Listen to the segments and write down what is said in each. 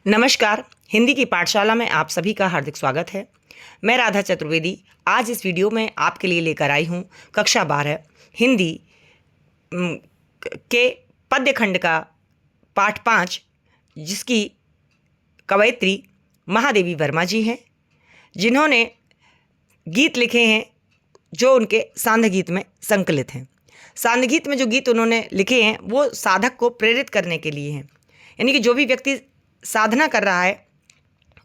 नमस्कार। हिंदी की पाठशाला में आप सभी का हार्दिक स्वागत है। मैं राधा चतुर्वेदी आज इस वीडियो में आपके लिए लेकर आई हूँ कक्षा 12 हिंदी के पद्य खंड का पाठ 5, जिसकी कवयित्री महादेवी वर्मा जी हैं, जिन्होंने गीत लिखे हैं जो उनके सांध्य गीत में संकलित हैं। सांध्य गीत में जो गीत उन्होंने लिखे हैं वो साधक को प्रेरित करने के लिए हैं, यानी कि जो भी व्यक्ति साधना कर रहा है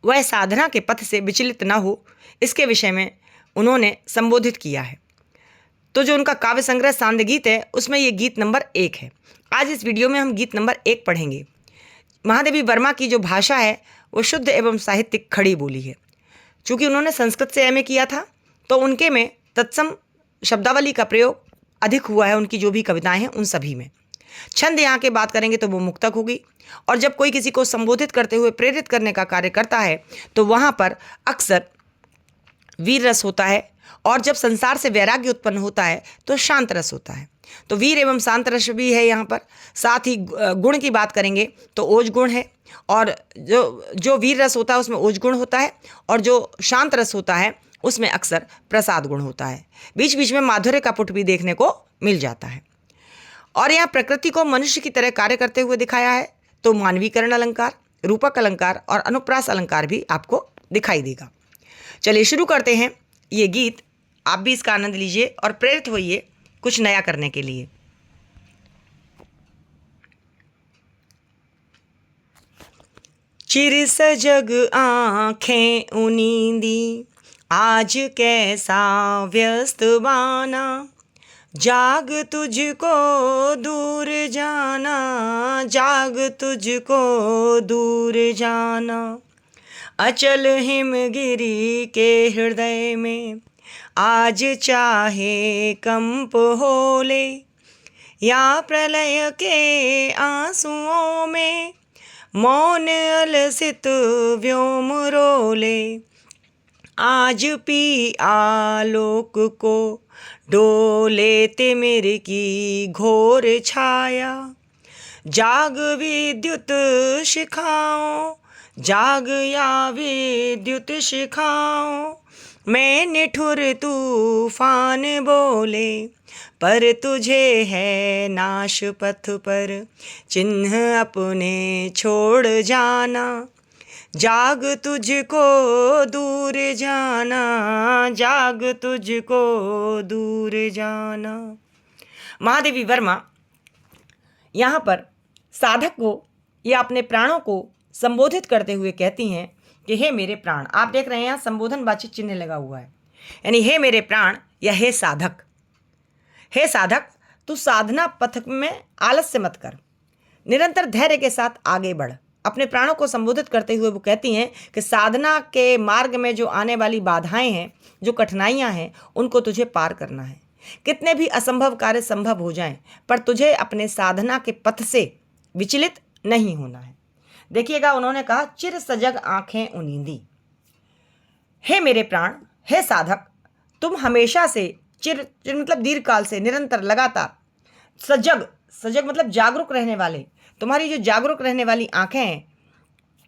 वह साधना के पथ से विचलित ना हो, इसके विषय में उन्होंने संबोधित किया है। तो जो उनका काव्य संग्रह सांध्य गीत है उसमें ये गीत नंबर 1 है। आज इस वीडियो में हम गीत नंबर 1 पढ़ेंगे। महादेवी वर्मा की जो भाषा है वो शुद्ध एवं साहित्यिक खड़ी बोली है। चूँकि उन्होंने संस्कृत से एमए किया था तो उनके में तत्सम शब्दावली का प्रयोग अधिक हुआ है। उनकी जो भी कविताएं हैं उन सभी में छंद यहाँ के बात करेंगे तो वो मुक्तक होगी। और जब कोई किसी को संबोधित करते हुए प्रेरित करने का कार्य करता है तो वहाँ पर अक्सर वीर रस होता है, और जब संसार से वैराग्य उत्पन्न होता है तो शांत रस होता है। तो वीर एवं शांत रस भी है यहाँ पर। साथ ही गुण की बात करेंगे तो ओज गुण है, और जो वीर रस होता है उसमें ओज गुण होता है, और जो शांत रस होता है उसमें अक्सर प्रसाद गुण होता है। बीच बीच में माधुर्य का पुट भी देखने को मिल जाता है। और यहाँ प्रकृति को मनुष्य की तरह कार्य करते हुए दिखाया है, तो मानवीकरण अलंकार, रूपक अलंकार और अनुप्रास अलंकार भी आपको दिखाई देगा। चलिए शुरू करते हैं ये गीत। आप भी इसका आनंद लीजिए और प्रेरित होइए कुछ नया करने के लिए। चिर सजग आंखें उनींदी, आज कैसा व्यस्त बाना, जाग तुझको दूर जाना, जाग तुझको दूर जाना। अचल हिमगिरी के हृदय में आज चाहे कंप होले, या प्रलय के आंसुओं में मौन अलसित व्योम रोले। आज पी आलोक को डोले तिमिर की घोर छाया, जाग विद्युत शिखाओं, जाग या विद्युत शिखाओं। मैं निठुर तूफान बोले, पर तुझे है नाश पथ पर चिन्ह अपने छोड़ जाना, जाग तुझको दूर जाना, जाग तुझको दूर जाना। महादेवी वर्मा यहाँ पर साधक को या अपने प्राणों को संबोधित करते हुए कहती हैं कि हे मेरे प्राण। आप देख रहे हैं यहाँ संबोधनवाची चिन्ह लगा हुआ है, यानी हे मेरे प्राण या हे साधक। हे साधक, तू साधना पथ में आलस्य मत कर, निरंतर धैर्य के साथ आगे बढ़। अपने प्राणों को संबोधित करते हुए वो कहती हैं कि साधना के मार्ग में जो आने वाली बाधाएं हैं, जो कठिनाइयां हैं, उनको तुझे पार करना है। कितने भी असंभव कार्य संभव हो जाएं, पर तुझे अपने साधना के पथ से विचलित नहीं होना है। देखिएगा, उन्होंने कहा चिर सजग आंखें उनींदी। हे मेरे प्राण, हे साधक, तुम हमेशा से चिर मतलब दीर्घ काल से, निरंतर, लगातार, सजग, सजग मतलब जागरूक रहने वाले, तुम्हारी जो जागरूक रहने वाली आंखें हैं,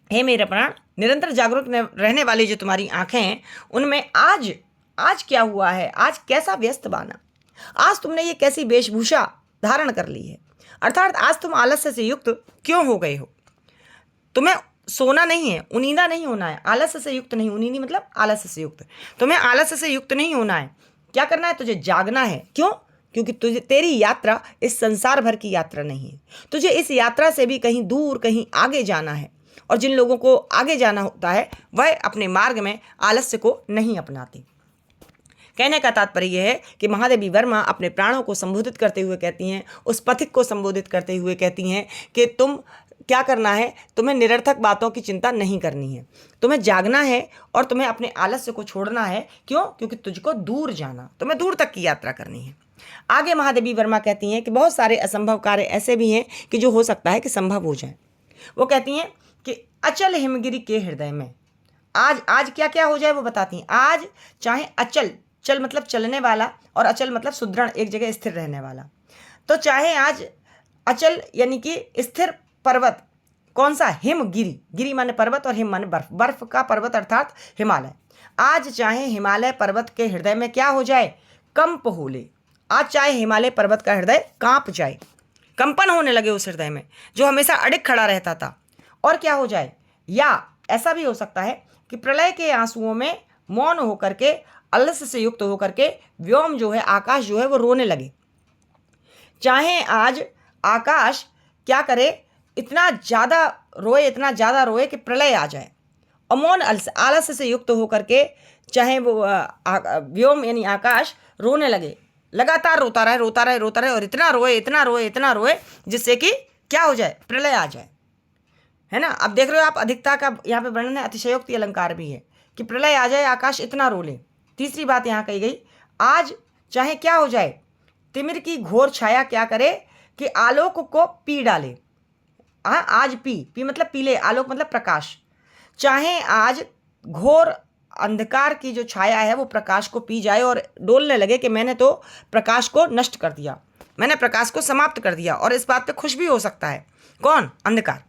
हे मेरे प्राण, निरंतर जागरूक रहने वाली जो तुम्हारी आंखें हैं, उनमें आज क्या हुआ है, आज कैसा व्यस्त बाना, आज तुमने ये कैसी वेशभूषा धारण कर ली है। अर्थात आज तुम आलस्य से युक्त क्यों हो गए हो। तुम्हें सोना नहीं है, उनींदा नहीं होना है, आलस्य से युक्त नहीं। उनींदी मतलब आलस्य से युक्त। तुम्हें आलस्य से युक्त नहीं होना है। क्या करना है, तुझे जागना है। क्यों? क्योंकि तुझे, तेरी यात्रा इस संसार भर की यात्रा नहीं है। तुझे इस यात्रा से भी कहीं दूर, कहीं आगे जाना है। और जिन लोगों को आगे जाना होता है वह अपने मार्ग में आलस्य को नहीं अपनाते। कहने का तात्पर्य यह है कि महादेवी वर्मा अपने प्राणों को संबोधित करते हुए कहती हैं, उस पथिक को संबोधित करते हुए कहती हैं कि तुम क्या करना है, तुम्हें निरर्थक बातों की चिंता नहीं करनी है। तुम्हें जागना है और तुम्हें अपने आलस्य को छोड़ना है। क्यों? क्योंकि तुझको दूर जाना, तुम्हें दूर तक की यात्रा करनी है। आगे महादेवी वर्मा कहती हैं कि बहुत सारे असंभव कार्य ऐसे भी हैं कि जो हो सकता है कि संभव हो जाए। वो कहती हैं कि अचल हिमगिरी के हृदय में आज क्या क्या हो जाए वो बताती हैं। आज चाहे अचल, चल मतलब चलने वाला, और अचल मतलब सुदृढ़, एक जगह स्थिर रहने वाला। तो चाहे आज अचल यानी कि स्थिर पर्वत कौन सा? हिमगिरी। गिरी माने पर्वत और हिम माने बर्फ, बर्फ का पर्वत अर्थात हिमालय। आज चाहे हिमालय पर्वत के हृदय में क्या हो जाए? कंप हो ले। आज चाहे हिमालय पर्वत का हृदय कांप जाए, कंपन होने लगे उस हृदय में जो हमेशा अडिग खड़ा रहता था। और क्या हो जाए? या ऐसा भी हो सकता है कि प्रलय के आंसुओं में मौन होकर के, आलस्य से युक्त होकर के व्योम जो है, आकाश जो है वो रोने लगे। चाहे आज आकाश क्या करे? इतना ज़्यादा रोए, इतना ज़्यादा रोए कि प्रलय आ जाए। और मौन आलस्य से युक्त होकर के चाहे वो व्योम यानी आकाश रोने लगे, लगातार रोता रहे, रोता रहे, रोता रहे, और इतना रोए, इतना रोए, इतना रोए जिससे कि क्या हो जाए? प्रलय आ जाए, है ना। अब देख रहे हो आप, अधिकता का यहाँ पे वर्णन है, अतिशयोक्ति अलंकार भी है कि प्रलय आ जाए, आकाश इतना रो ले। तीसरी बात यहाँ कही गई, आज चाहे क्या हो जाए, तिमिर की घोर छाया क्या करे कि आलोक को पी डाले। हाँ, आज पी मतलब पीले, आलोक मतलब प्रकाश। चाहे आज घोर अंधकार की जो छाया है वो प्रकाश को पी जाए और डोलने लगे कि मैंने तो प्रकाश को नष्ट कर दिया, मैंने प्रकाश को समाप्त कर दिया। और इस बात पे खुश भी हो सकता है कौन? अंधकार।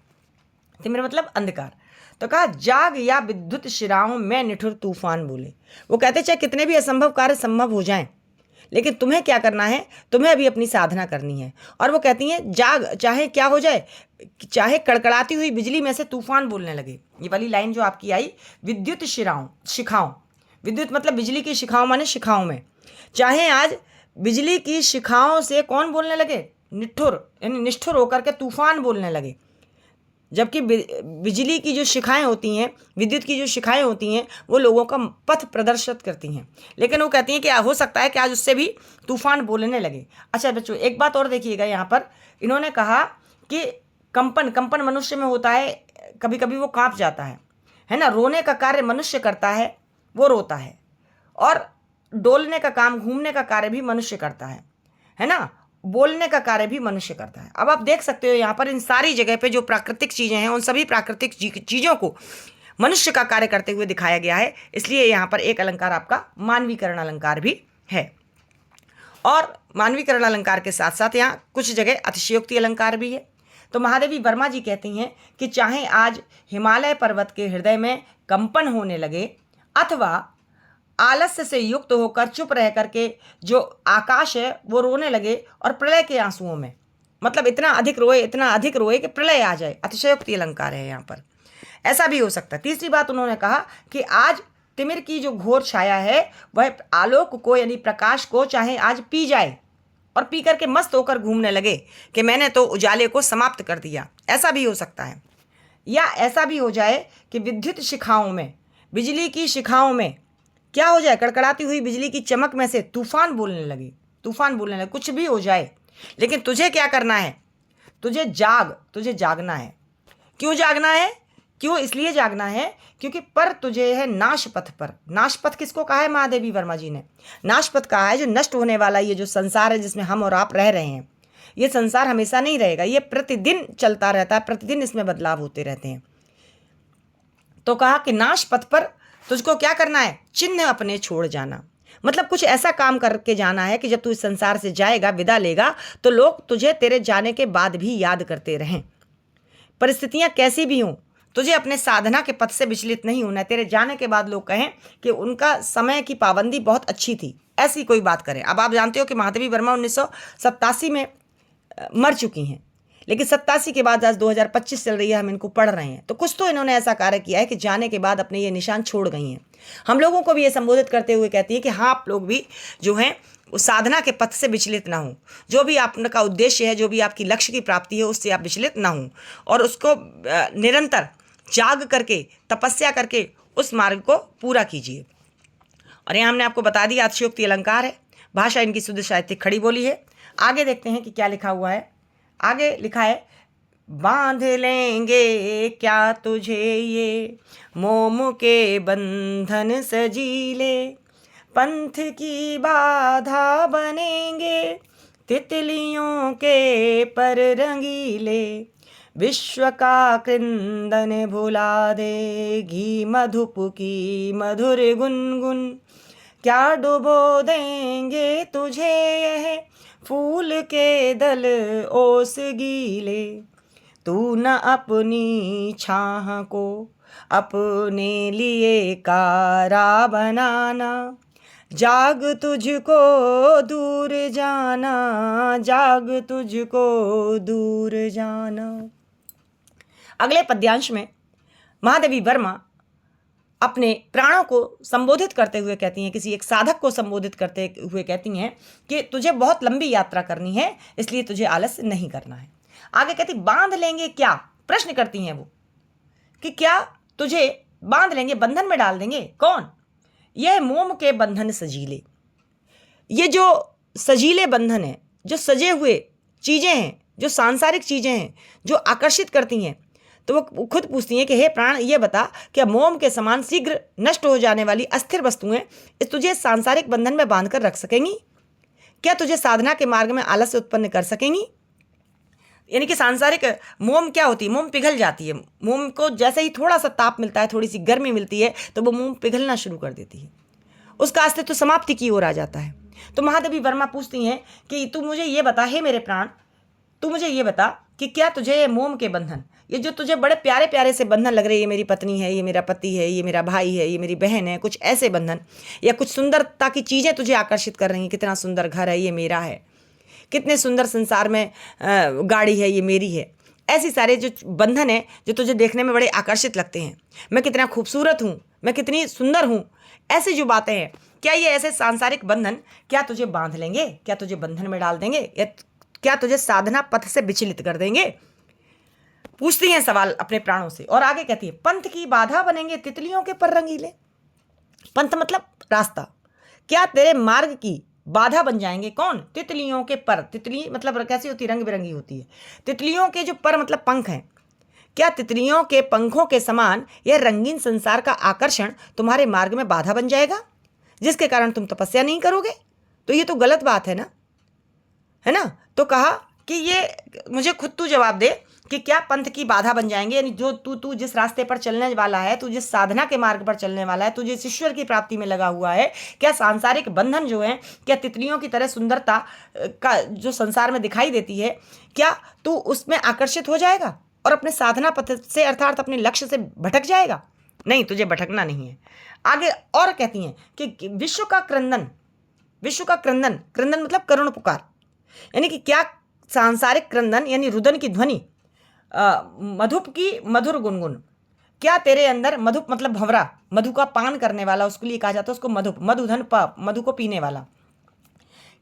तिमिर मतलब अंधकार। तो कहा, जाग या विद्युत शिराओं में निठुर तूफान बोले। वो कहते चाहे कितने भी असंभव कार्य संभव हो जाएं, लेकिन तुम्हें क्या करना है? तुम्हें अभी अपनी साधना करनी है। और वो कहती हैं, जाग, चाहे क्या हो जाए, चाहे कड़कड़ाती हुई बिजली में से तूफान बोलने लगे। ये वाली लाइन जो आपकी आई, विद्युत शिराओं, शिखाओं, विद्युत मतलब बिजली की शिखाओं माने शिखाओं में। चाहे आज बिजली की शिखाओं से कौन बोलने लगे? निठुर यानी निष्ठुर होकर के तूफान बोलने लगे। जबकि बिजली की जो शिखाएं होती हैं, विद्युत की जो शिखाएं होती हैं, वो लोगों का पथ प्रदर्शित करती हैं, लेकिन वो कहती हैं कि हो सकता है कि आज उससे भी तूफान बोलने लगे। अच्छा बच्चों, एक बात और देखिएगा, यहाँ पर इन्होंने कहा कि कंपन मनुष्य में होता है, कभी कभी वो कांप जाता है ना। रोने का कार्य मनुष्य करता है, वो रोता है, और डोलने का काम, घूमने का कार्य भी मनुष्य करता है ना। बोलने का कार्य भी मनुष्य करता है। अब आप देख सकते हो यहाँ पर इन सारी जगह पे जो प्राकृतिक चीजें हैं, उन सभी प्राकृतिक चीजों को मनुष्य का कार्य करते हुए दिखाया गया है। इसलिए यहाँ पर एक अलंकार आपका मानवीकरण अलंकार भी है। और मानवीकरण अलंकार के साथ साथ यहाँ कुछ जगह अतिशयोक्ति अलंकार भी है। तो महादेवी वर्मा जी कहती हैं कि चाहे आज हिमालय पर्वत के हृदय में कंपन होने लगे, अथवा आलस्य से युक्त होकर चुप रह करके जो आकाश है वो रोने लगे, और प्रलय के आंसुओं में मतलब इतना अधिक रोए, इतना अधिक रोए कि प्रलय आ जाए। अतिशयोक्ति अलंकार है यहाँ पर, ऐसा भी हो सकता है। तीसरी बात उन्होंने कहा कि आज तिमिर की जो घोर छाया है वह आलोक को यानी प्रकाश को चाहे आज पी जाए, और पी करके मस्त होकर घूमने लगे कि मैंने तो उजाले को समाप्त कर दिया। ऐसा भी हो सकता है। या ऐसा भी हो जाए कि विद्युत शिखाओं में, बिजली की शिखाओं में क्या हो जाए? कड़कड़ाती हुई बिजली की चमक में से तूफान बोलने लगे, तूफान बोलने लगे। कुछ भी हो जाए, लेकिन तुझे क्या करना है? तुझे जागना है। क्यों जागना है? क्यों? इसलिए जागना है क्योंकि पर तुझे है नाश पथ पर। नाश पथ किसको कहा है? महादेवी वर्मा जी ने नाश पथ कहा है, जो नष्ट होने वाला ये जो संसार है जिसमें हम और आप रह रहे हैं, ये संसार हमेशा नहीं रहेगा, ये प्रतिदिन चलता रहता है, प्रतिदिन इसमें बदलाव होते रहते हैं। तो कहा कि नाश पथ पर तुझको क्या करना है? चिन्ह अपने छोड़ जाना, मतलब कुछ ऐसा काम करके जाना है कि जब तू इस संसार से जाएगा, विदा लेगा, तो लोग तुझे तेरे जाने के बाद भी याद करते रहें। परिस्थितियां कैसी भी हों, तुझे अपने साधना के पथ से विचलित नहीं होना है। तेरे जाने के बाद लोग कहें कि उनका समय की पाबंदी बहुत अच्छी थी, ऐसी कोई बात करें। अब आप जानते हो कि महादेवी वर्मा 1987 में मर चुकी हैं, लेकिन 87 के बाद आज 2025 चल रही है, हम इनको पढ़ रहे हैं। तो कुछ तो इन्होंने ऐसा कार्य किया है कि जाने के बाद अपने ये निशान छोड़ गई हैं। हम लोगों को भी ये संबोधित करते हुए कहती है कि हाँ, आप लोग भी जो हैं उस साधना के पथ से विचलित ना हो। जो भी आपका उद्देश्य है, जो भी आपकी लक्ष्य की प्राप्ति है, उससे आप विचलित ना हो, और उसको निरंतर जाग करके, तपस्या करके उस मार्ग को पूरा कीजिए। और यहाँ हमने आपको बता दिया अतिशयोक्ति अलंकार है, भाषा इनकी शुद्ध साहित्यिक खड़ी बोली है। आगे देखते हैं कि क्या लिखा हुआ है। आगे लिखा है, बांध लेंगे क्या तुझे ये मोम के बंधन सजीले, पंथ की बाधा बनेंगे तितलियों के पर रंगीले, विश्व का क्रंदन भुला दे घी मधुप की मधुर गुनगुन, क्या डुबो देंगे तुझे यह फूल के दल ओस गीले, तू न अपनी छाह को अपने लिए कारा बनाना, जाग तुझको दूर जाना, जाग तुझको दूर जाना। अगले पद्यांश में महादेवी वर्मा अपने प्राणों को संबोधित करते हुए कहती हैं, किसी एक साधक को संबोधित करते हुए कहती हैं कि तुझे बहुत लंबी यात्रा करनी है, इसलिए तुझे आलस्य नहीं करना है। आगे कहती बांध लेंगे क्या, प्रश्न करती हैं वो कि क्या तुझे बांध लेंगे, बंधन में डाल देंगे। कौन? यह मोम के बंधन सजीले। ये जो सजीले बंधन है, जो सजे हुए चीजें हैं, जो सांसारिक चीजें हैं, जो आकर्षित करती हैं, तो वो खुद पूछती हैं कि हे प्राण, ये बता क्या मोम के समान शीघ्र नष्ट हो जाने वाली अस्थिर वस्तुएं इस तुझे सांसारिक बंधन में बांध कर रख सकेंगी? क्या तुझे साधना के मार्ग में आलस्य उत्पन्न कर सकेंगी? यानी कि सांसारिक मोम क्या होती है? मोम पिघल जाती है। मोम को जैसे ही थोड़ा सा ताप मिलता है, थोड़ी सी गर्मी मिलती है, तो वो मोम पिघलना शुरू कर देती है, उसका अस्तित्व तो समाप्ति की ओर आ जाता है। तो महादेवी वर्मा पूछती हैं कि तू मुझे ये बता, हे मेरे प्राण, तू मुझे ये बता कि क्या तुझे मोम के बंधन, ये जो तुझे बड़े प्यारे प्यारे से बंधन लग रहे हैं, ये मेरी पत्नी है, ये मेरा पति है, ये मेरा भाई है, ये मेरी बहन है, कुछ ऐसे बंधन, या कुछ सुंदरता की चीज़ें तुझे आकर्षित कर रही हैं, कितना सुंदर घर है, ये मेरा है, कितने सुंदर संसार में गाड़ी है, ये मेरी है, ऐसी सारे जो बंधन है जो तुझे देखने में बड़े आकर्षित लगते हैं, मैं कितना खूबसूरत हूँ, मैं कितनी सुंदर हूँ, ऐसी जो बातें हैं, क्या ये ऐसे सांसारिक बंधन क्या तुझे बांध लेंगे? क्या तुझे बंधन में डाल देंगे? या क्या तुझे साधना पथ से विचलित कर देंगे? पूछती हैं सवाल अपने प्राणों से। और आगे कहती है पंथ की बाधा बनेंगे तितलियों के पर रंगीले। पंथ मतलब रास्ता। क्या तेरे मार्ग की बाधा बन जाएंगे? कौन? तितलियों के पर। तितली मतलब कैसी होती है? रंग बिरंगी होती है। तितलियों के जो पर मतलब पंख हैं, क्या तितलियों के पंखों के समान यह रंगीन संसार का आकर्षण तुम्हारे मार्ग में बाधा बन जाएगा, जिसके कारण तुम तपस्या नहीं करोगे? तो ये तो गलत बात है ना, है ना? तो कहा कि ये मुझे खुद तू जवाब दे कि क्या पंथ की बाधा बन जाएंगे, यानी जो तू जिस रास्ते पर चलने वाला है, तू जिस साधना के मार्ग पर चलने वाला है, तू जिस ईश्वर की प्राप्ति में लगा हुआ है, क्या सांसारिक बंधन जो हैं, क्या तितलियों की तरह सुंदरता का जो संसार में दिखाई देती है, क्या तू उसमें आकर्षित हो जाएगा और अपने साधना पथ से अर्थात अपने लक्ष्य से भटक जाएगा? नहीं, तुझे भटकना नहीं है। आगे और कहती हैं कि विश्व का क्रंदन, विश्व का क्रंदन, क्रंदन मतलब करुण पुकार, यानी कि क्या सांसारिक क्रंदन यानी रुदन की ध्वनि, मधुप की मधुर गुनगुन, क्या तेरे अंदर, मधुप मतलब भंवरा, मधु का पान करने वाला, उसके लिए कहा जाता है उसको मधुप, मधुधन प, मधु को पीने वाला,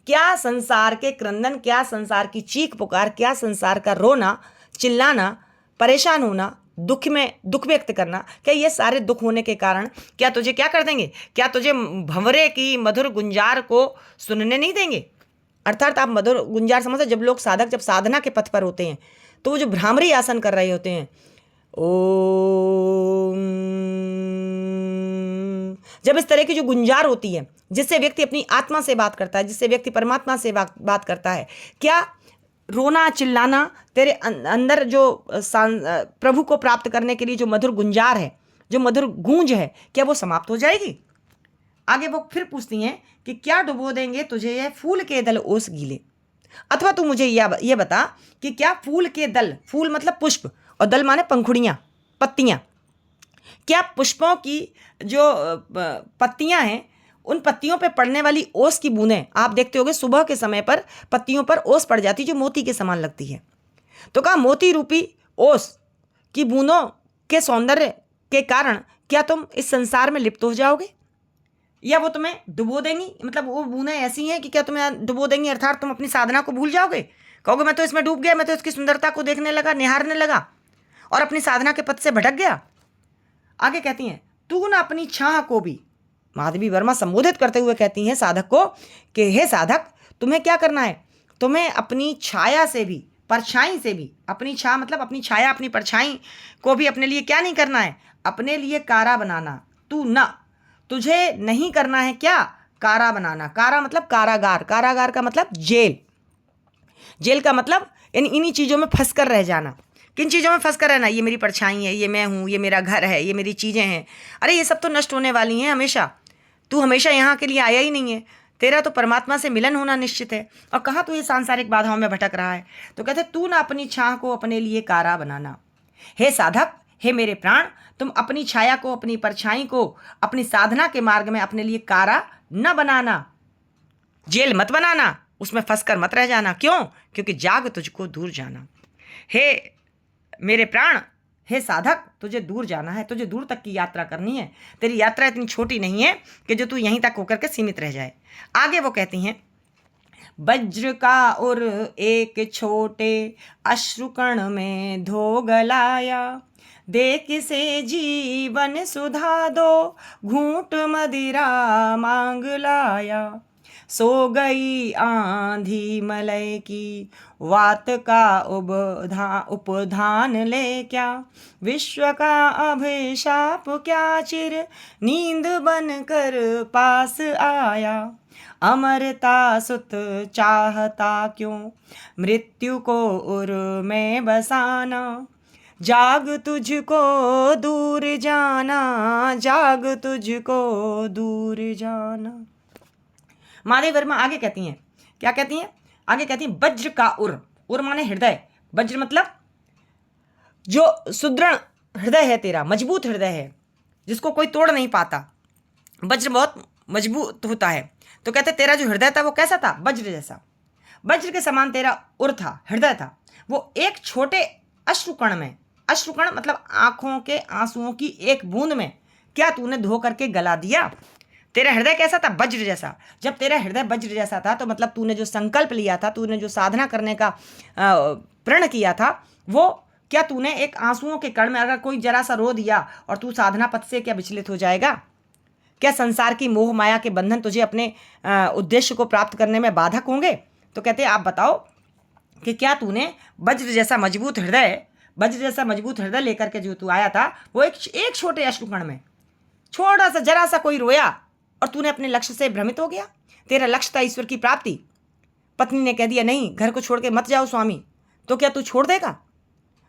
क्या संसार के क्रंदन, क्या संसार की चीख पुकार, क्या संसार का रोना चिल्लाना, परेशान होना, दुख में दुख व्यक्त करना, क्या ये सारे दुख होने के कारण क्या तुझे क्या कर देंगे? क्या तुझे भंवरे की मधुर गुंजार को सुनने नहीं देंगे? अर्थात आप मधुर गुंजार समझते, जब लोग साधक जब साधना के पथ पर होते हैं तो वो जो भ्रामरी आसन कर रहे होते हैं, ओम, जब इस तरह की जो गुंजार होती है जिससे व्यक्ति अपनी आत्मा से बात करता है, जिससे व्यक्ति परमात्मा से बात करता है, क्या रोना चिल्लाना तेरे अंदर जो प्रभु को प्राप्त करने के लिए जो मधुर गुंजार है, जो मधुर गूंज है, क्या वो समाप्त हो जाएगी? आगे वो फिर पूछती हैं कि क्या डुबो देंगे तुझे ये फूल के दल ओस गीले, अथवा तू मुझे ये बता कि क्या फूल के दल, फूल मतलब पुष्प और दल माने पंखुड़ियाँ, पत्तियाँ, क्या पुष्पों की जो पत्तियाँ हैं उन पत्तियों पे पड़ने वाली ओस की बूंदें, आप देखते होंगे सुबह के समय पर पत्तियों पर ओस पड़ जाती जो मोती के समान लगती है, तो कहा मोती रूपी ओस की बूंदों के सौंदर्य के कारण क्या तुम इस संसार में लिप्त हो जाओगे, या वो तुम्हें डुबो देंगी? मतलब वो बूंदें ऐसी हैं कि क्या तुम्हें डुबो देंगी, अर्थात तुम अपनी साधना को भूल जाओगे, कहोगे मैं तो इसमें डूब गया, मैं तो इसकी सुंदरता को देखने लगा, निहारने लगा और अपनी साधना के पथ से भटक गया। आगे कहती हैं तू न अपनी छाह को भी, महादेवी वर्मा संबोधित करते हुए कहती हैं साधक को कि हे साधक, तुम्हें क्या करना है? तुम्हें अपनी छाया से भी, परछाई से भी, अपनी छाया मतलब अपनी छाया, अपनी परछाई को भी अपने लिए क्या नहीं करना है? अपने लिए कारा बनाना। तू न, तुझे नहीं करना है क्या? कारा बनाना। कारा मतलब कारागार, कारागार का मतलब जेल, जेल का मतलब इन्हीं चीज़ों में फंस कर रह जाना। किन चीज़ों में फंस कर रहना? ये मेरी परछाई है, ये मैं हूँ, ये मेरा घर है, ये मेरी चीज़ें हैं, अरे ये सब तो नष्ट होने वाली हैं हमेशा, तू हमेशा यहाँ के लिए आया ही नहीं है, तेरा तो परमात्मा से मिलन होना निश्चित है, और कहाँ तू ये सांसारिक बाधाओं में भटक रहा है। तो कहते तू ना अपनी छाह को अपने लिए कारा बनाना। हे साधक, हे मेरे प्राण, तुम अपनी छाया को, अपनी परछाई को अपनी साधना के मार्ग में अपने लिए कारा न बनाना, जेल मत बनाना, उसमें फंस कर मत रह जाना। क्यों? क्योंकि जाग तुझको दूर जाना। हे मेरे प्राण, हे साधक, तुझे दूर जाना है, तुझे दूर तक की यात्रा करनी है। तेरी यात्रा इतनी छोटी नहीं है कि जो तू यहीं तक होकर के सीमित रह जाए। आगे वो कहती हैं, वज्र का उर एक छोटे अश्रुकण में धो गलाया, दे किसे जीवन सुधा दो, घूंट मदिरा मांग लाया। सो गई आंधी मलय की, वात का उपधान ले क्या, विश्व का अभिशाप क्या चिर नींद बन कर पास आया। अमरता सुत चाहता क्यों, मृत्यु को उर में बसाना, जाग तुझको दूर जाना, जाग तुझको दूर जाना। माधवी वर्मा आगे कहती हैं, क्या कहती हैं? आगे कहती हैं, वज्र का उर, उर माने हृदय, वज्र मतलब जो सुदृढ़ हृदय है तेरा, मजबूत हृदय है जिसको कोई तोड़ नहीं पाता। वज्र बहुत मजबूत होता है। तो कहते तेरा जो हृदय था वो कैसा था? वज्र जैसा, वज्र के समान तेरा उर था, हृदय था। वो एक छोटे अश्रुकण में, अश्रुकण मतलब आंखों के आंसुओं की एक बूंद में क्या तूने धो करके गला दिया। तेरा हृदय कैसा था? वज्र जैसा। जब तेरा हृदय वज्र जैसा था तो मतलब तूने जो संकल्प लिया था, तूने जो साधना करने का प्रण किया था, वो क्या तूने एक आंसुओं के कण में अगर कोई जरा सा रो दिया और तू साधना पथ से क्या विचलित हो जाएगा? क्या संसार की मोह माया के बंधन तुझे अपने उद्देश्य को प्राप्त करने में बाधक होंगे? तो कहते आप बताओ कि क्या तूने वज्र जैसा मजबूत हृदय, वज्र जैसा मजबूत हृदय लेकर के जो तू आया था वो एक छोटे अश्रुकण में छोटा सा जरा सा कोई रोया और तूने अपने लक्ष्य से भ्रमित हो गया। तेरा लक्ष्य था ईश्वर की प्राप्ति। पत्नी ने कह दिया नहीं, घर को छोड़ के मत जाओ स्वामी, तो क्या तू छोड़ देगा?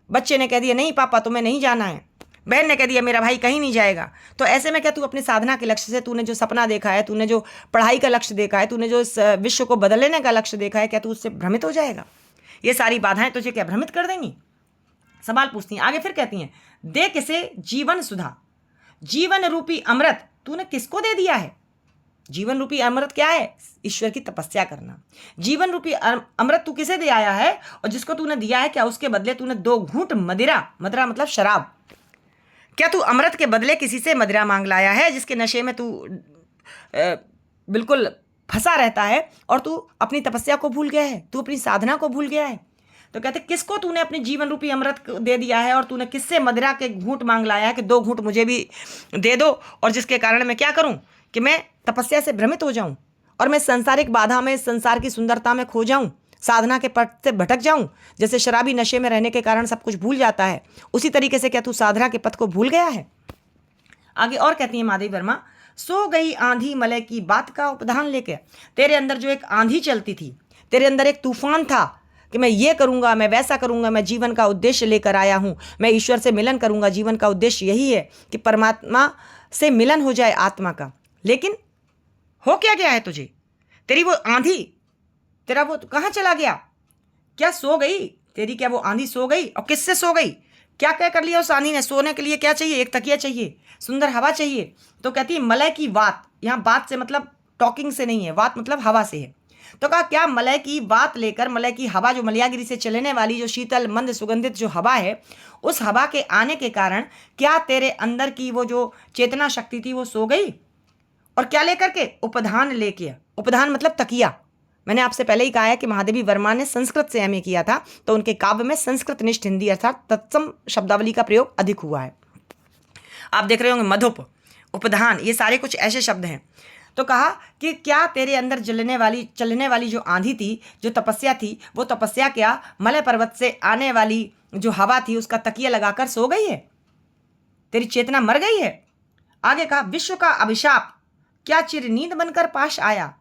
बच्चे ने कह दिया नहीं पापा तुम्हें नहीं जाना है। बहन ने कह दिया मेरा भाई कहीं नहीं जाएगा। तो ऐसे में क्या तू अपनी साधना के लक्ष्य से, तूने जो सपना देखा है, तूने जो पढ़ाई का लक्ष्य देखा है, तूने जो इस विश्व को बदलने का लक्ष्य देखा है, क्या तू उससे भ्रमित हो जाएगा? ये सारी बाधाएं तुझे क्या भ्रमित कर देंगी? सवाल पूछती हैं। आगे फिर कहती हैं, दे किसे जीवन सुधा, जीवन रूपी अमृत तूने किसको दे दिया है? जीवन रूपी अमृत क्या है? ईश्वर की तपस्या करना। जीवन रूपी अमृत तू किसे दे आया है? और जिसको तूने दिया है क्या उसके बदले तूने 2 घूंट मदिरा, मदिरा मतलब शराब, क्या तू अमृत के बदले किसी से मदिरा मांग लाया है जिसके नशे में तू बिल्कुल फंसा रहता है और तू अपनी तपस्या को भूल गया है, तू अपनी साधना को भूल गया है? तो कहते किसको तूने अपनी जीवन रूपी अमृत दे दिया है और तूने किससे मदिरा के घूंट मांग लाया है कि 2 घूंट मुझे भी दे दो, और जिसके कारण मैं क्या करूं कि मैं तपस्या से भ्रमित हो जाऊं और मैं संसारिक बाधा में, संसार की सुंदरता में खो जाऊं, साधना के पथ से भटक जाऊं। जैसे शराबी नशे में रहने के कारण सब कुछ भूल जाता है, उसी तरीके से क्या तू साधना के पथ को भूल गया है? आगे और कहती है माधवी वर्मा, सो गई आंधी मलय की बात का उपधान लेके। तेरे अंदर जो एक आंधी चलती थी, तेरे अंदर एक तूफान था कि मैं ये करूंगा, मैं वैसा करूंगा, मैं जीवन का उद्देश्य लेकर आया हूं, मैं ईश्वर से मिलन करूंगा, जीवन का उद्देश्य यही है कि परमात्मा से मिलन हो जाए आत्मा का। लेकिन हो क्या गया है तुझे? तेरी वो आंधी, तेरा वो कहाँ चला गया? क्या सो गई तेरी? क्या वो आंधी सो गई? और किससे सो गई? क्या क्या कर लिया उस आंधी ने? सोने के लिए क्या चाहिए? एक तकिया चाहिए, सुंदर हवा चाहिए। तो कहती है मलय की बात, यहाँ बात से मतलब टॉकिंग से नहीं है, बात मतलब हवा से है। तो कहा क्या मलय की बात लेकर, मलय की हवा जो मलयागिरी से चलने वाली जो शीतल मंद सुगंधित जो हवा है, उस हवा के आने के कारण क्या तेरे अंदर की वो जो चेतना शक्ति थी वो सो गई? और क्या लेकर के? उपधान लेके। उपधान मतलब तकिया। मैंने आपसे पहले ही कहा है कि महादेवी वर्मा ने संस्कृत से एमए किया था, तो उनके काव्य में संस्कृत निष्ठ हिंदी अर्थात तत्सम शब्दावली का प्रयोग अधिक हुआ है। आप देख रहे होंगे मधुप, उपधान, ये सारे कुछ ऐसे शब्द हैं। तो कहा कि क्या तेरे अंदर चलने वाली जो आंधी थी, जो तपस्या थी, वो तपस्या क्या मलय पर्वत से आने वाली जो हवा थी उसका तकिया लगाकर सो गई है? तेरी चेतना मर गई है? आगे कहा विश्व का अभिशाप क्या चिर नींद बनकर पास आया?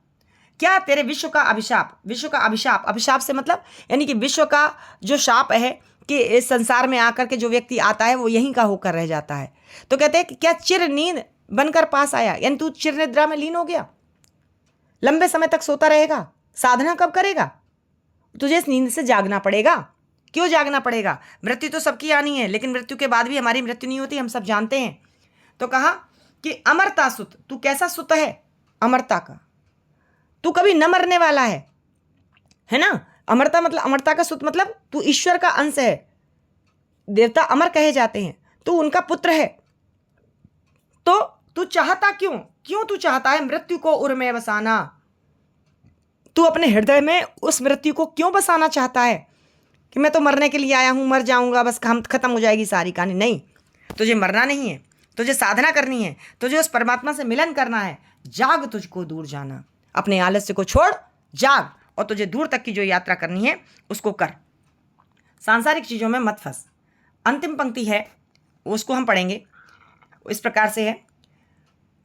क्या तेरे विश्व का अभिशाप, विश्व का अभिशाप, अभिशाप से मतलब यानी कि विश्व का जो शाप है कि इस संसार में आकर के जो व्यक्ति आता है वो यहीं का होकर रह जाता है। तो कहते हैं कि क्या चिर नींद बनकर पास आया, यानी तू चिर निद्रा में लीन हो गया? लंबे समय तक सोता रहेगा, साधना कब करेगा? तुझे इस नींद से जागना पड़ेगा। क्यों जागना पड़ेगा? मृत्यु तो सबकी आनी है, लेकिन मृत्यु के बाद भी हमारी मृत्यु नहीं होती, हम सब जानते हैं। तो कहा कि अमरता सुत, तू कैसा सुत है? अमरता का, तू कभी न मरने वाला है ना। अमरता मतलब, अमरता का सुत मतलब तू ईश्वर का अंश है, देवता अमर कहे जाते हैं, तू उनका पुत्र है। तो तू चाहता क्यों तू चाहता है मृत्यु को उर में बसाना? तू अपने हृदय में उस मृत्यु को क्यों बसाना चाहता है कि मैं तो मरने के लिए आया हूं, मर जाऊंगा, बस खत्म हो जाएगी सारी कहानी? नहीं, तुझे मरना नहीं है, तुझे साधना करनी है, तुझे उस परमात्मा से मिलन करना है। जाग, तुझको दूर जाना, अपने आलस्य को छोड़, जाग, और तुझे दूर तक की जो यात्रा करनी है उसको कर। सांसारिक चीजों में मत फंस। अंतिम पंक्ति है, उसको हम पढ़ेंगे, इस प्रकार से है।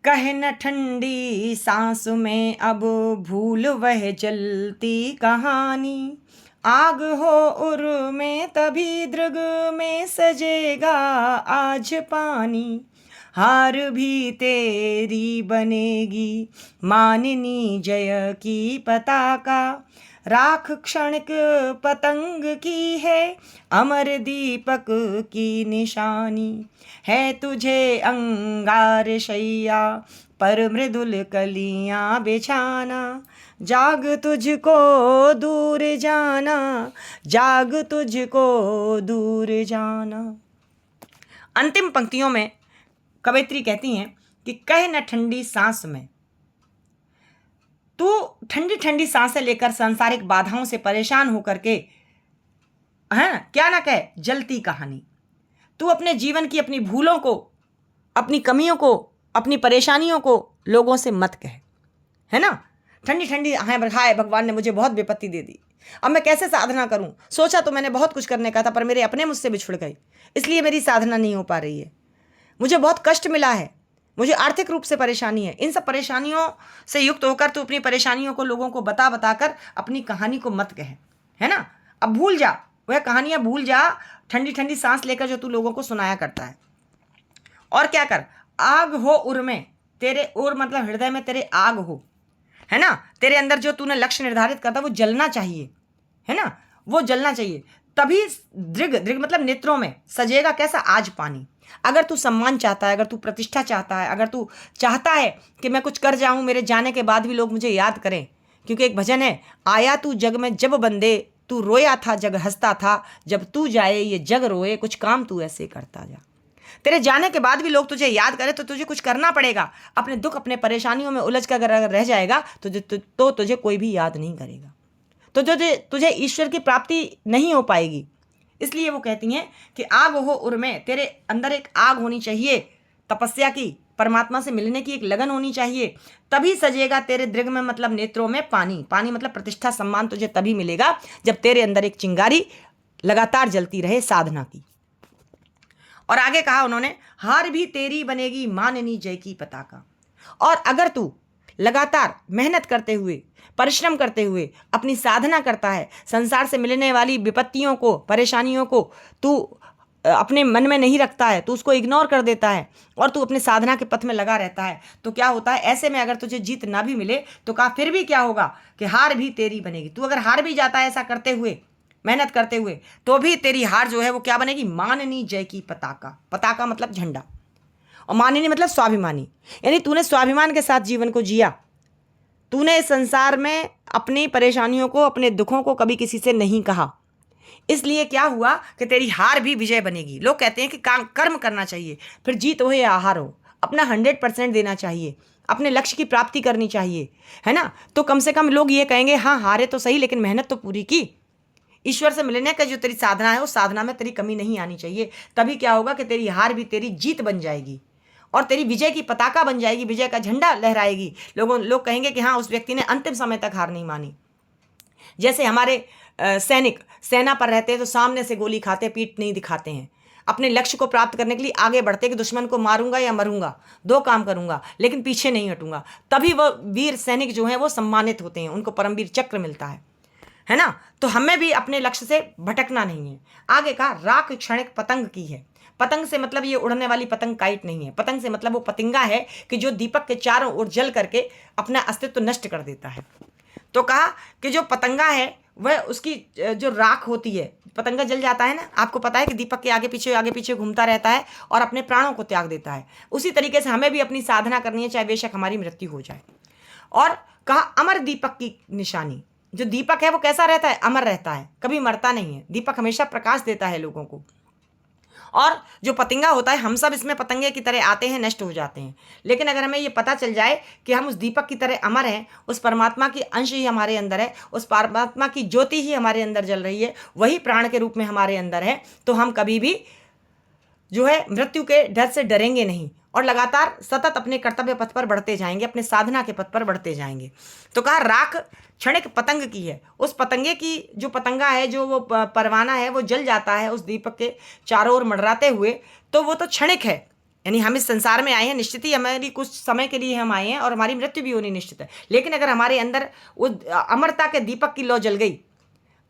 कहे न ठंडी सांस में अब भूल वह जलती कहानी, आग हो उर में तभी दृग में सजेगा आज पानी, हार भी तेरी बनेगी माननी जय की पताका, राख क्षणिक पतंग की है अमर दीपक की निशानी, है तुझे अंगार शैया पर मृदुल कलियां बिछाना, जाग तुझको दूर जाना, जाग तुझको दूर जाना। अंतिम पंक्तियों में कवयित्री कहती हैं कि कह न ठंडी सांस में, तू ठंडी ठंडी सांसें लेकर सांसारिक बाधाओं से परेशान होकर के क्या ना कहे जलती कहानी। तू अपने जीवन की अपनी भूलों को, अपनी कमियों को, अपनी परेशानियों को लोगों से मत कहे, है ना। ठंडी ठंडी हाय भगवान ने मुझे बहुत विपत्ति दे दी, अब मैं कैसे साधना करूं? सोचा तो मैंने बहुत कुछ करने का था, पर मेरे अपने मुझसे बिछुड़ गए, इसलिए मेरी साधना नहीं हो पा रही है। मुझे बहुत कष्ट मिला है, मुझे आर्थिक रूप से परेशानी है। इन सब परेशानियों से युक्त होकर तू अपनी परेशानियों को लोगों को बता बताकर अपनी कहानी को मत कहे, है ना। अब भूल जा, वह कहानियां भूल जा, ठंडी ठंडी सांस लेकर जो तू लोगों को सुनाया करता है। और क्या कर, आग हो उर में, तेरे उर मतलब हृदय में तेरे आग हो, है ना। तेरे अंदर जो तूने लक्ष्य निर्धारित करता वो जलना चाहिए, है ना, वो जलना चाहिए। तभी दृग, दृग मतलब नेत्रों में सजेगा कैसा आज पानी। अगर तू सम्मान चाहता है, अगर तू प्रतिष्ठा चाहता है, अगर तू चाहता है कि मैं कुछ कर जाऊं, मेरे जाने के बाद भी लोग मुझे याद करें, क्योंकि एक भजन है, आया तू जग में जब बंदे, तू रोया था जग हंसता था, जब तू जाए ये जग रोए, कुछ काम तू ऐसे करता जा। तेरे जाने के बाद भी लोग तुझे याद करें तो तुझे कुछ करना पड़ेगा। अपने दुख, अपने परेशानियों में उलझ कर अगर रह जाएगा तो तुझे कोई भी याद नहीं करेगा, तो तुझे ईश्वर की प्राप्ति नहीं हो पाएगी। इसलिए वो कहती हैं कि आग हो उर में, तेरे अंदर एक आग होनी चाहिए, तपस्या की, परमात्मा से मिलने की एक लगन होनी चाहिए। तभी सजेगा तेरे दृग में मतलब नेत्रों में पानी, पानी मतलब प्रतिष्ठा, सम्मान तुझे तभी मिलेगा जब तेरे अंदर एक चिंगारी लगातार जलती रहे साधना की। और आगे कहा उन्होंने, हार भी तेरी बनेगी माननी जय की पताका। और अगर तू लगातार मेहनत करते हुए, परिश्रम करते हुए अपनी साधना करता है, संसार से मिलने वाली विपत्तियों को, परेशानियों को तू अपने मन में नहीं रखता है, तू उसको इग्नोर कर देता है और तू अपने साधना के पथ में लगा रहता है, तो क्या होता है, ऐसे में अगर तुझे जीत ना भी मिले तो कहा फिर भी क्या होगा कि हार भी तेरी बनेगी। तू अगर हार भी जाता है ऐसा करते हुए, मेहनत करते हुए, तो भी तेरी हार जो है वो क्या बनेगी, माननी जय की पताका। पताका मतलब झंडा, और माननी मतलब स्वाभिमानी, यानी तूने स्वाभिमान के साथ जीवन को जिया। तूने इस संसार में अपनी परेशानियों को, अपने दुखों को कभी किसी से नहीं कहा, इसलिए क्या हुआ कि तेरी हार भी विजय बनेगी। लोग कहते हैं कि कर्म करना चाहिए, फिर जीत हो या हार हो, अपना 100% देना चाहिए, अपने लक्ष्य की प्राप्ति करनी चाहिए, है ना। तो कम से कम लोग ये कहेंगे, हाँ हारे तो सही लेकिन मेहनत तो पूरी की। ईश्वर से मिलने का जो तेरी साधना है, उस साधना में तेरी कमी नहीं आनी चाहिए। तभी क्या होगा कि तेरी हार भी तेरी जीत बन जाएगी और तेरी विजय की पताका बन जाएगी, विजय का झंडा लहराएगी। लोग कहेंगे कि हाँ उस व्यक्ति ने अंतिम समय तक हार नहीं मानी। जैसे हमारे सैनिक सेना पर रहते हैं तो सामने से गोली खाते, पीठ नहीं दिखाते हैं, अपने लक्ष्य को प्राप्त करने के लिए आगे बढ़ते कि दुश्मन को मारूंगा या मरूंगा, दो काम करूंगा लेकिन पीछे नहीं हटूंगा। तभी वो वीर सैनिक जो हैं वो सम्मानित होते हैं, उनको परमवीर चक्र मिलता है ना। तो हमें भी अपने लक्ष्य से भटकना नहीं है। आगे कहा, राख क्षणिक पतंग की है, पतंग से मतलब ये उड़ने वाली पतंग काइट नहीं है। पतंग से मतलब वो पतंगा है कि जो दीपक के चारों ओर जल करके अपना अस्तित्व नष्ट कर देता है। तो कहा कि जो पतंगा है वह उसकी जो राख होती है, पतंगा जल जाता है ना, आपको पता है कि दीपक के आगे पीछे घूमता रहता है और अपने प्राणों को त्याग देता है। उसी तरीके से हमें भी अपनी साधना करनी है, चाहे बेशक हमारी मृत्यु हो जाए। और कहा अमर दीपक की निशानी, जो दीपक है वो कैसा रहता है, अमर रहता है, कभी मरता नहीं है। दीपक हमेशा प्रकाश देता है लोगों को। और जो पतंगा होता है, हम सब इसमें पतंगे की तरह आते हैं, नष्ट हो जाते हैं, लेकिन अगर हमें ये पता चल जाए कि हम उस दीपक की तरह अमर हैं, उस परमात्मा की अंश ही हमारे अंदर है, उस परमात्मा की ज्योति ही हमारे अंदर जल रही है, वही प्राण के रूप में हमारे अंदर है, तो हम कभी भी जो है मृत्यु के डर से डरेंगे नहीं और लगातार सतत अपने कर्तव्य पथ पर बढ़ते जाएंगे, अपने साधना के पथ पर बढ़ते जाएंगे। तो कहा राख क्षणिक पतंग की है। उस पतंगे की जो पतंगा है, जो वो परवाना है, वो जल जाता है उस दीपक के चारों ओर मंडराते हुए, तो वो तो क्षणिक है। यानी हम इस संसार में आए हैं, निश्चित ही हमारी कुछ समय के लिए हम आए हैं और हमारी मृत्यु भी होनी निश्चित है। लेकिन अगर हमारे अंदर वो अमरता के दीपक की लौ जल गई,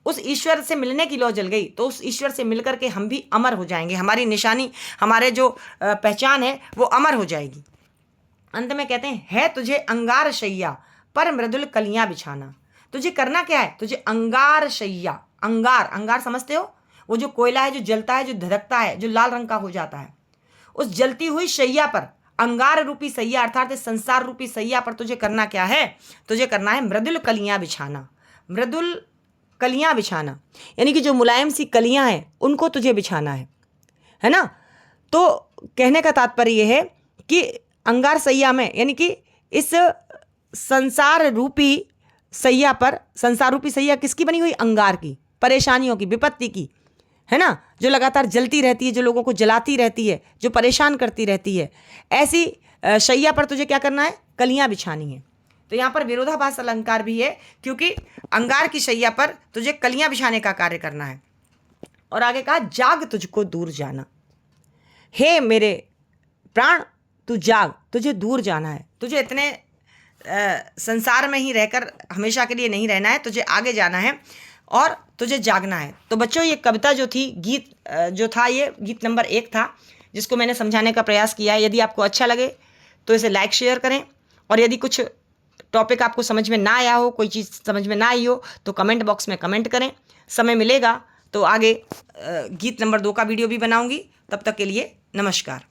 उस ईश्वर से मिलने की लौ जल गई, तो उस ईश्वर से मिलकर के हम भी अमर हो जाएंगे। हमारी निशानी, हमारे जो पहचान है वो अमर हो जाएगी। अंत में कहते हैं, है तुझे अंगार शैया पर मृदुल कलियां बिछाना। तुझे करना क्या है, तुझे अंगार शैया, अंगार, अंगार समझते हो, वो जो कोयला है, जो जलता है, जो धधकता है, जो लाल रंग का हो जाता है, उस जलती हुई शैया पर, अंगार रूपी सैया अर्थात संसार रूपी सैया पर तुझे करना क्या है, तुझे करना है मृदुल कलियां बिछाना। मृदुल कलियां बिछाना यानी कि जो मुलायम सी कलियां हैं उनको तुझे बिछाना है ना। तो कहने का तात्पर्य यह है कि अंगार सैया में, यानी कि इस संसार रूपी सैया पर, संसार रूपी सैया किसकी बनी हुई, अंगार की, परेशानियों की, विपत्ति की, है ना, जो लगातार जलती रहती है, जो लोगों को जलाती रहती है, जो परेशान करती रहती है, ऐसी शैया पर तुझे क्या करना है, कलियां बिछानी है। तो यहाँ पर विरोधाभास अलंकार भी है, क्योंकि अंगार की शैया पर तुझे कलियां बिछाने का कार्य करना है। और आगे कहा, जाग तुझको दूर जाना। हे मेरे प्राण, तू जाग, तुझे दूर जाना है। तुझे इतने संसार में ही रहकर हमेशा के लिए नहीं रहना है, तुझे आगे जाना है और तुझे जागना है। तो बच्चों, ये कविता जो थी, गीत जो था, ये गीत नंबर 1 था, जिसको मैंने समझाने का प्रयास किया है। यदि आपको अच्छा लगे तो इसे लाइक शेयर करें, और यदि कुछ टॉपिक आपको समझ में ना आया हो, कोई चीज़ समझ में ना आई हो, तो कमेंट बॉक्स में कमेंट करें। समय मिलेगा तो आगे गीत नंबर 2 का वीडियो भी बनाऊंगी। तब तक के लिए नमस्कार।